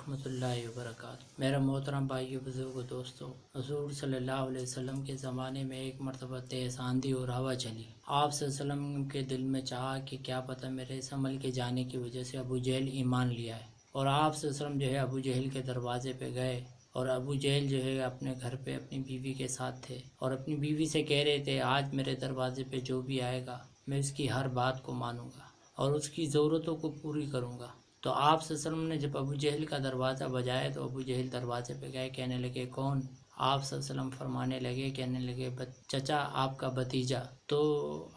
ورحمۃ اللہ وبرکاتہ۔ میرا محترم بھائیو، بزرگوں، دوستوں، حضور صلی اللہ علیہ وسلم کے زمانے میں ایک مرتبہ تیز آندھی اور ہوا چلی۔ آپ صلی اللہ علیہ وسلم کے دل میں چاہا کہ کیا پتہ میرے اس عمل کے جانے کی وجہ سے ابو جہل ایمان لیا ہے، اور آپ صلی اللہ علیہ وسلم جو ہے ابو جہل کے دروازے پہ گئے، اور ابو جہل جو ہے اپنے گھر پہ اپنی بیوی کے ساتھ تھے، اور اپنی بیوی سے کہہ رہے تھے آج میرے دروازے پہ جو بھی آئے گا میں اس کی ہر بات کو مانوں گا اور اس کی ضرورتوں کو پوری کروں گا۔ تو آپ صلی اللہ علیہ وسلم نے جب ابو جہل کا دروازہ بجایا تو ابو جہل دروازے پہ گئے، کہنے لگے کون؟ آپ صلی اللہ علیہ وسلم فرمانے لگے، کہنے لگے چچا آپ کا بھتیجا۔ تو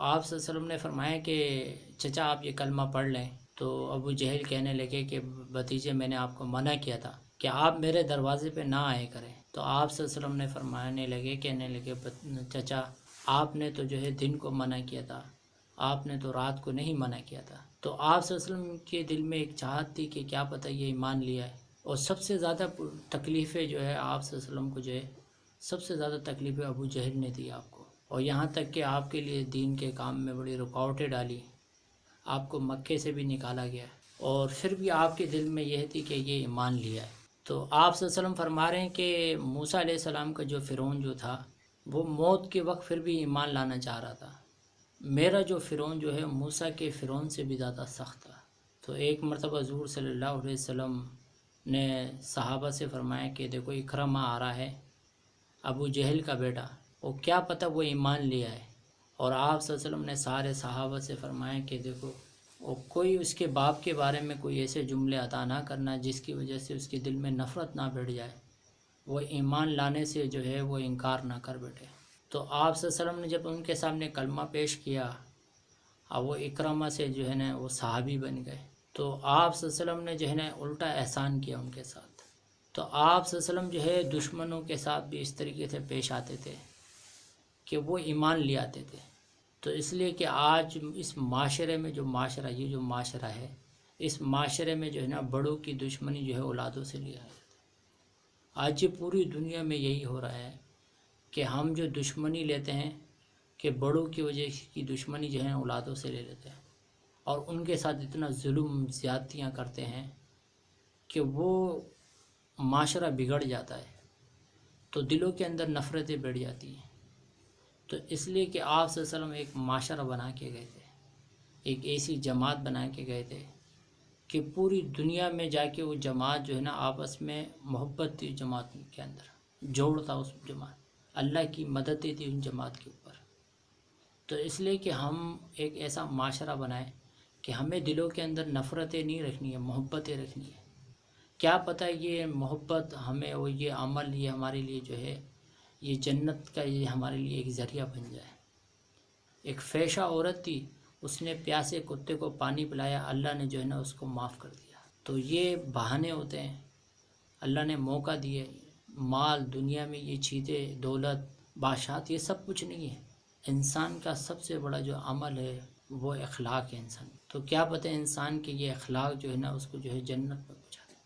آپ صلی اللہ علیہ وسلم نے فرمایا کہ چچا آپ یہ کلمہ پڑھ لیں۔ تو ابو جہل کہنے لگے کہ بھتیجے میں نے آپ کو منع کیا تھا کہ آپ میرے دروازے پہ نہ آئے کریں۔ تو آپ صلی اللہ علیہ وسلم نے فرمانے لگے، کہنے لگے چچا آپ نے تو جو ہے دن کو منع کیا تھا، آپ نے تو رات کو نہیں منع کیا تھا۔ تو آپ صلی اللہ علیہ وسلم کے دل میں ایک چاہت تھی کہ کیا پتہ یہ ایمان لیا ہے، اور سب سے زیادہ تکلیفیں جو ہے آپ صلی اللہ علیہ وسلم کو جو ہے سب سے زیادہ تکلیفیں ابو جہل نے دی آپ کو، اور یہاں تک کہ آپ کے لیے دین کے کام میں بڑی رکاوٹیں ڈالی، آپ کو مکے سے بھی نکالا گیا، اور پھر بھی آپ کے دل میں یہ تھی کہ یہ ایمان لیا ہے۔ تو آپ صلی اللہ علیہ وسلم فرما رہے ہیں کہ موسیٰ علیہ السلام کا جو فرعون جو تھا وہ موت کے وقت پھر بھی ایمان لانا چاہ رہا تھا، میرا جو فرعون جو ہے موسیٰ کے فرعون سے بھی زیادہ سخت تھا۔ تو ایک مرتبہ حضور صلی اللہ علیہ وسلم نے صحابہ سے فرمایا کہ دیکھو اکرمہ آ رہا ہے، ابو جہل کا بیٹا، وہ کیا پتہ وہ ایمان لیا ہے۔ اور آپ صلی اللہ علیہ وسلم نے سارے صحابہ سے فرمایا کہ دیکھو وہ کوئی اس کے باپ کے بارے میں کوئی ایسے جملے عطا نہ کرنا جس کی وجہ سے اس کے دل میں نفرت نہ بیٹھ جائے، وہ ایمان لانے سے جو ہے وہ انکار نہ کر بیٹھے۔ تو آپ صلی اللہ علیہ وسلم نے جب ان کے سامنے کلمہ پیش کیا، اور وہ اکرمہ سے جو ہے نا وہ صحابی بن گئے، تو آپ صلی اللہ علیہ وسلم نے جو ہے نا الٹا احسان کیا ان کے ساتھ۔ تو آپ صلی اللہ علیہ وسلم جو ہے دشمنوں کے ساتھ بھی اس طریقے سے پیش آتے تھے کہ وہ ایمان لے آتے تھے۔ تو اس لیے کہ آج اس معاشرے میں یہ جو معاشرہ ہے، اس معاشرے میں جو ہے نا بڑوں کی دشمنی جو ہے اولادوں سے لیا ہے۔ آج یہ پوری دنیا میں یہی ہو رہا ہے کہ ہم جو دشمنی لیتے ہیں کہ بڑوں کی وجہ کی دشمنی جو ہے اولادوں سے لے لیتے ہیں، اور ان کے ساتھ اتنا ظلم زیادتیاں کرتے ہیں کہ وہ معاشرہ بگڑ جاتا ہے، تو دلوں کے اندر نفرتیں بیٹھ جاتی ہیں۔ تو اس لیے کہ آپ صلی اللہ علیہ وسلم ایک معاشرہ بنا کے گئے تھے، ایک ایسی جماعت بنا کے گئے تھے کہ پوری دنیا میں جا کے وہ جماعت جو ہے نا آپس میں محبت تھی، جماعت کے اندر جوڑ تھا، اس جماعت اللہ کی مدد تھی ان جماعت کے اوپر۔ تو اس لیے کہ ہم ایک ایسا معاشرہ بنائیں کہ ہمیں دلوں کے اندر نفرتیں نہیں رکھنی ہے، محبتیں رکھنی ہے۔ کیا پتہ یہ محبت ہمیں اور یہ عمل یہ ہمارے لیے جو ہے یہ جنت کا یہ ہمارے لیے ایک ذریعہ بن جائے۔ ایک فحشہ عورت تھی، اس نے پیاسے کتے کو پانی پلایا، اللہ نے جو ہے نا اس کو معاف کر دیا۔ تو یہ بہانے ہوتے ہیں، اللہ نے موقع دیے، مال دنیا میں یہ چیزیں، دولت، بادشاہت، یہ سب کچھ نہیں ہے۔ انسان کا سب سے بڑا جو عمل ہے وہ اخلاق ہے انسان۔ تو کیا پتہ انسان کے یہ اخلاق جو ہے نا اس کو جو ہے جنت میں پہنچا دے۔